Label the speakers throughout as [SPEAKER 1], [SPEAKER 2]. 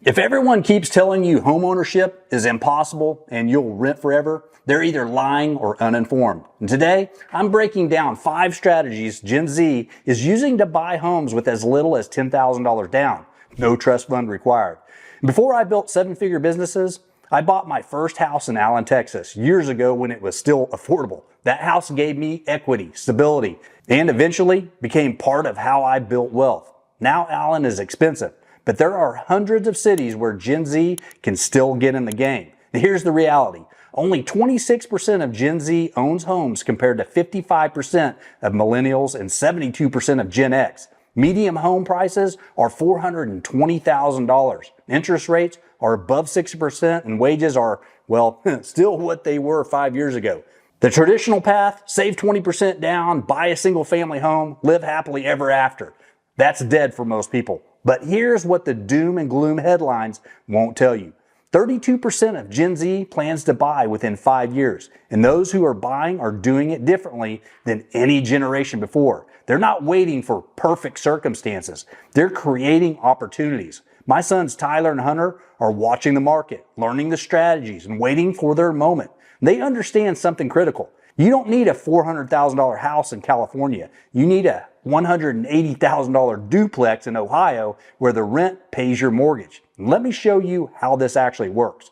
[SPEAKER 1] If everyone keeps telling you homeownership is impossible and you'll rent forever, they're either lying or uninformed. And today, I'm breaking down 5 strategies Gen Z is using to buy homes with as little as $10,000 down. No trust fund required. Before I built 7-figure businesses, I bought my first house in Allen, Texas, years ago when it was still affordable. That house gave me equity, stability, and eventually became part of how I built wealth. Now Allen is expensive, but there are hundreds of cities where Gen Z can still get in the game. And here's the reality. Only 26% of Gen Z owns homes compared to 55% of millennials and 72% of Gen X. Median home prices are $420,000. Interest rates are above 6% and wages are, well, still what they were 5 years ago. The traditional path, save 20% down, buy a single family home, live happily ever after. That's dead for most people. But here's what the doom and gloom headlines won't tell you. 32% of Gen Z plans to buy within 5 years, and those who are buying are doing it differently than any generation before. They're not waiting for perfect circumstances. They're creating opportunities. My sons Tyler and Hunter are watching the market, learning the strategies, and waiting for their moment. They understand something critical. You don't need a $400,000 house in California. You need a $180,000 duplex in Ohio where the rent pays your mortgage. Let me show you how this actually works.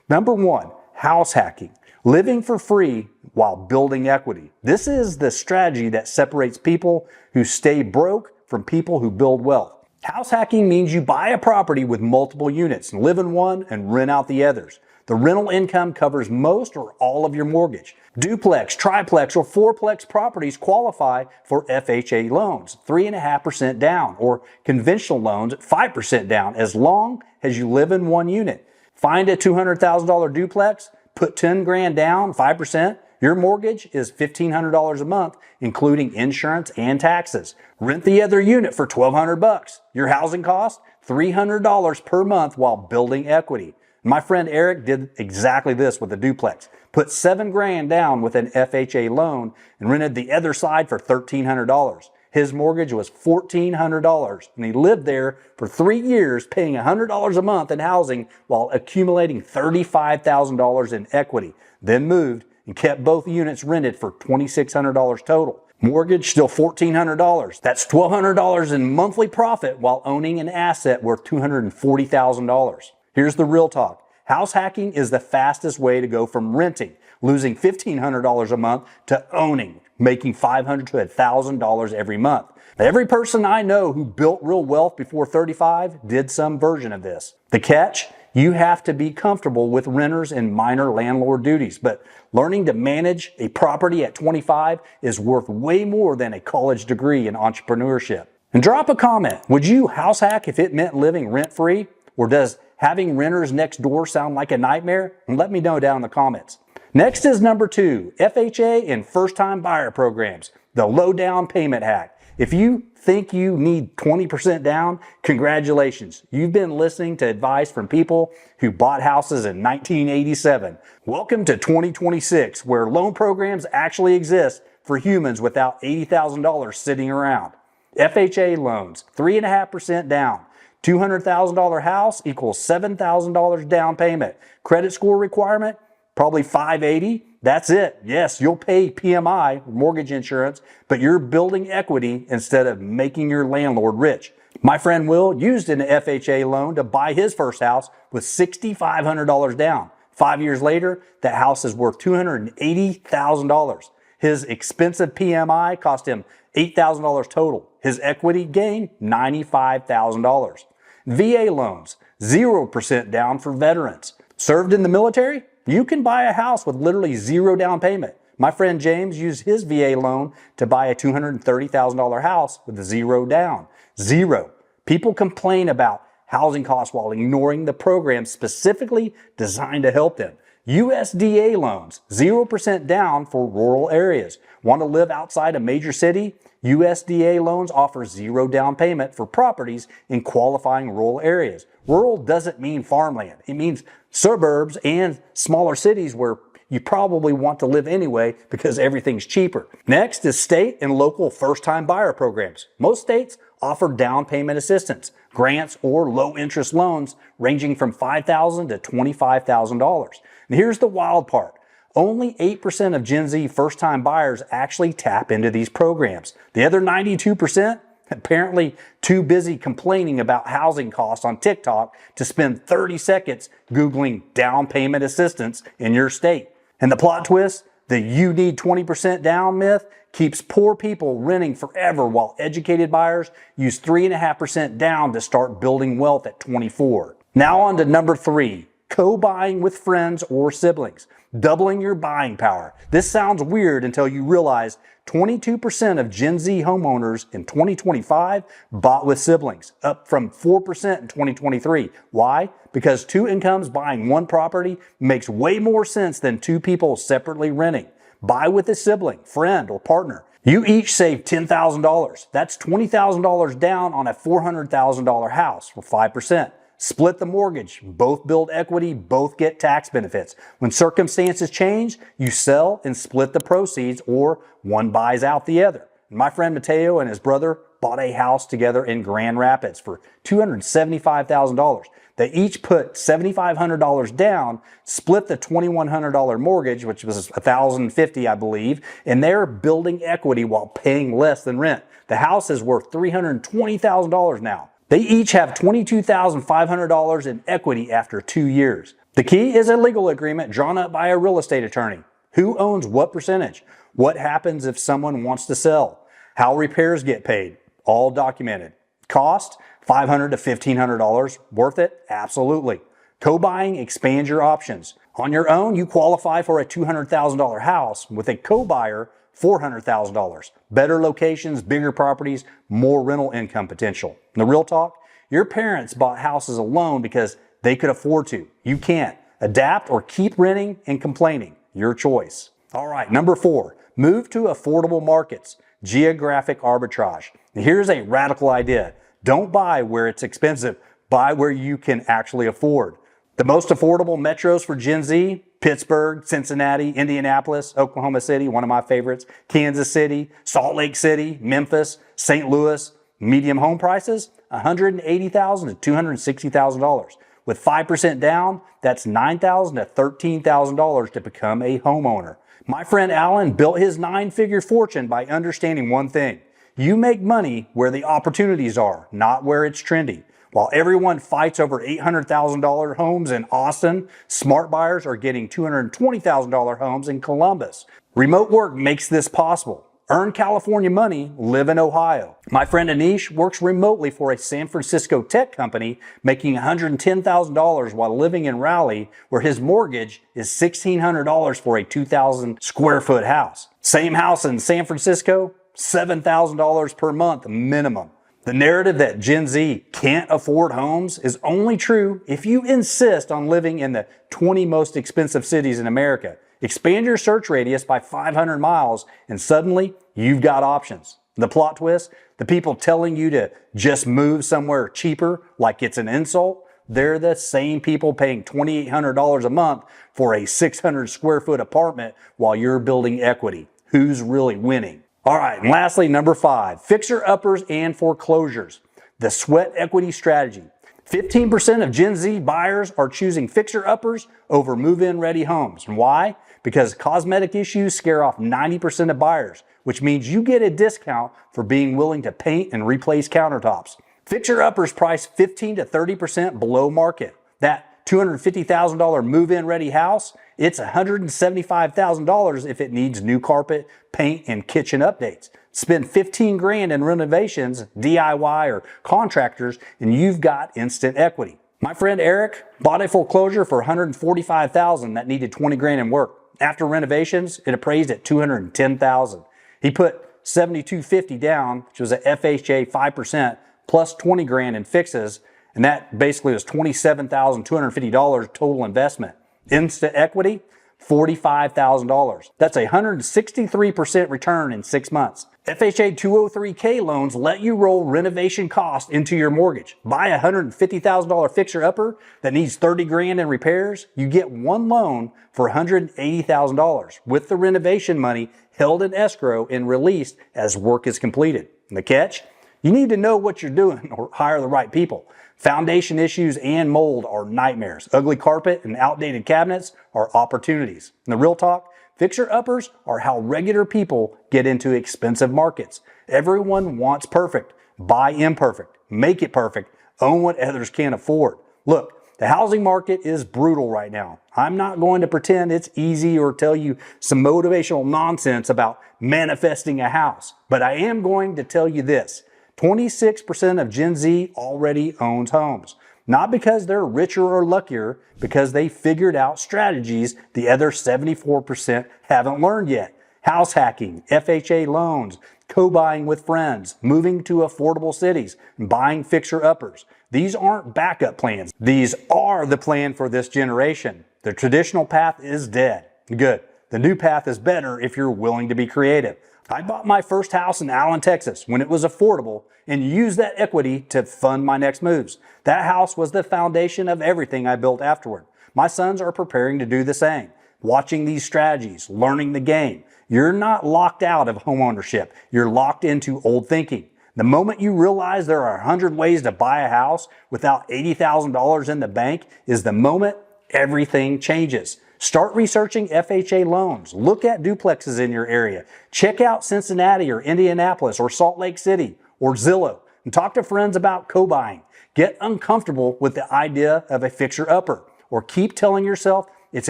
[SPEAKER 1] Number 1, house hacking. Living for free while building equity. This is the strategy that separates people who stay broke from people who build wealth. House hacking means you buy a property with multiple units and live in one and rent out the others. The rental income covers most or all of your mortgage. Duplex, triplex, or fourplex properties qualify for FHA loans, 3.5% down, or conventional loans at 5% down, as long as you live in one unit. Find a $200,000 duplex, put 10 grand down, 5%. Your mortgage is $1,500 a month, including insurance and taxes. Rent the other unit for $1,200. Your housing cost, $300 per month while building equity. My friend Eric did exactly this with a duplex. Put 7 grand down with an FHA loan and rented the other side for $1,300. His mortgage was $1,400 and he lived there for 3 years paying $100 a month in housing while accumulating $35,000 in equity. Then moved and kept both units rented for $2,600 total. Mortgage still $1,400. That's $1,200 in monthly profit while owning an asset worth $240,000. Here's the real talk. House hacking is the fastest way to go from renting, losing $1,500 a month, to owning, making $500 to $1,000 every month. Every person I know who built real wealth before 35 did some version of this. The catch? You have to be comfortable with renters and minor landlord duties, but learning to manage a property at 25 is worth way more than a college degree in entrepreneurship. And drop a comment. Would you house hack if it meant living rent-free? Or does having renters next door sound like a nightmare? And let me know down in the comments. Next is number 2, FHA and first-time buyer programs, the low down payment hack. If you think you need 20% down, congratulations. You've been listening to advice from people who bought houses in 1987. Welcome to 2026, where loan programs actually exist for humans without $80,000 sitting around. FHA loans, 3.5% down. $200,000 house equals $7,000 down payment. Credit score requirement, probably 580. That's it. Yes, you'll pay PMI, mortgage insurance, but you're building equity instead of making your landlord rich. My friend Will used an FHA loan to buy his first house with $6,500 down. 5 years later, that house is worth $280,000. His expensive PMI cost him $8,000 total. His equity gain, $95,000. VA loans, 0% down for veterans. Served in the military? You can buy a house with literally 0 down payment. My friend James used his VA loan to buy a $230,000 house with 0 down. 0. People complain about housing costs while ignoring the program specifically designed to help them. USDA loans, 0% down for rural areas. Want to live outside a major city? USDA loans offer 0 down payment for properties in qualifying rural areas. Rural doesn't mean farmland. It means suburbs and smaller cities where you probably want to live anyway because everything's cheaper. Next is state and local first-time buyer programs. Most states offer down payment assistance, grants, or low interest loans ranging from $5,000 to $25,000. And here's the wild part. Only 8% of Gen Z first-time buyers actually tap into these programs. The other 92%, apparently too busy complaining about housing costs on TikTok to spend 30 seconds Googling down payment assistance in your state. And the plot twist, the you need 20% down myth keeps poor people renting forever while educated buyers use 3.5% down to start building wealth at 24. Now on to number 3, co-buying with friends or siblings. Doubling your buying power. This sounds weird until you realize 22% of Gen Z homeowners in 2025 bought with siblings, up from 4% in 2023. Why? Because 2 incomes buying 1 property makes way more sense than 2 people separately renting. Buy with a sibling, friend, or partner. You each save $10,000. That's $20,000 down on a $400,000 house for 5%. Split the mortgage. Both build equity, both get tax benefits. When circumstances change, you sell and split the proceeds, or one buys out the other. My friend Mateo and his brother bought a house together in Grand Rapids for $275,000. They each put $7,500 down, split the $2,100 mortgage, which was $1,050, I believe, and they're building equity while paying less than rent. The house is worth $320,000 now. They each have $22,500 in equity after 2 years. The key is a legal agreement drawn up by a real estate attorney. Who owns what percentage? What happens if someone wants to sell? How repairs get paid? All documented. Cost? $500 to $1,500. Worth it? Absolutely. Co-buying expands your options. On your own, you qualify for a $200,000 house. With a co-buyer, $400,000. Better locations, bigger properties, more rental income potential. The real talk, your parents bought houses alone because they could afford to. You can't. Adapt or keep renting and complaining. Your choice. All right, number 4, move to affordable markets. Geographic arbitrage. Here's a radical idea. Don't buy where it's expensive. Buy where you can actually afford. The most affordable metros for Gen Z: Pittsburgh, Cincinnati, Indianapolis, Oklahoma City, one of my favorites, Kansas City, Salt Lake City, Memphis, St. Louis. Medium home prices, $180,000 to $260,000. With 5% down, that's $9,000 to $13,000 to become a homeowner. My friend Alan built his 9-figure fortune by understanding one thing. You make money where the opportunities are, not where it's trendy. While everyone fights over $800,000 homes in Austin, smart buyers are getting $220,000 homes in Columbus. Remote work makes this possible. Earn California money, live in Ohio. My friend Anish works remotely for a San Francisco tech company, making $110,000 while living in Raleigh, where his mortgage is $1,600 for a 2,000 square foot house. Same house in San Francisco, $7,000 per month minimum. The narrative that Gen Z can't afford homes is only true if you insist on living in the 20 most expensive cities in America. Expand your search radius by 500 miles and suddenly you've got options. The plot twist, the people telling you to just move somewhere cheaper like it's an insult, they're the same people paying $2,800 a month for a 600 square foot apartment while you're building equity. Who's really winning? All right, and lastly, number 5, fixer-uppers and foreclosures. The sweat equity strategy. 15% of Gen Z buyers are choosing fixer-uppers over move-in ready homes. And why? Because cosmetic issues scare off 90% of buyers, which means you get a discount for being willing to paint and replace countertops. Fixer-uppers price 15 to 30% below market. That $250,000 move-in ready house, it's $175,000 if it needs new carpet, paint, and kitchen updates. Spend $15,000 in renovations, DIY or contractors, and you've got instant equity. My friend Eric bought a foreclosure for $145,000 that needed $20,000 in work. After renovations, it appraised at $210,000. He put $7,250 down, which was a FHA 5% plus $20,000 in fixes, and that basically was $27,250 total investment. Instant equity, $45,000. That's a 163% return in 6 months. FHA 203K loans let you roll renovation costs into your mortgage. Buy a $150,000 fixer-upper that needs $30,000 in repairs. You get one loan for $180,000 with the renovation money held in escrow and released as work is completed. And the catch? You need to know what you're doing or hire the right people. Foundation issues and mold are nightmares. Ugly carpet and outdated cabinets are opportunities. And the real talk, fixer-uppers are how regular people get into expensive markets. Everyone wants perfect. Buy imperfect. Make it perfect. Own what others can't afford. Look, the housing market is brutal right now. I'm not going to pretend it's easy or tell you some motivational nonsense about manifesting a house, but I am going to tell you this. 26% of Gen Z already owns homes. Not because they're richer or luckier, because they figured out strategies the other 74% haven't learned yet. House hacking, FHA loans, co-buying with friends, moving to affordable cities, and buying fixer-uppers. These aren't backup plans. These are the plan for this generation. The traditional path is dead. Good. The new path is better if you're willing to be creative. I bought my first house in Allen, Texas when it was affordable and used that equity to fund my next moves. That house was the foundation of everything I built afterward. My sons are preparing to do the same. Watching these strategies, learning the game. You're not locked out of homeownership. You're locked into old thinking. The moment you realize there are 100 ways to buy a house without $80,000 in the bank is the moment everything changes. Start researching FHA loans. Look at duplexes in your area. Check out Cincinnati or Indianapolis or Salt Lake City or Zillow and talk to friends about co-buying. Get uncomfortable with the idea of a fixer-upper or keep telling yourself it's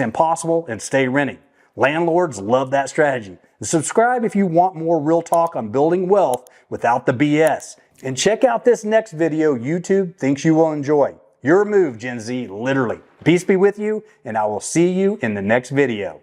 [SPEAKER 1] impossible and stay renting. Landlords love that strategy. Subscribe if you want more real talk on building wealth without the BS. And check out this next video YouTube thinks you will enjoy. Your move, Gen Z, literally. Peace be with you, and I will see you in the next video.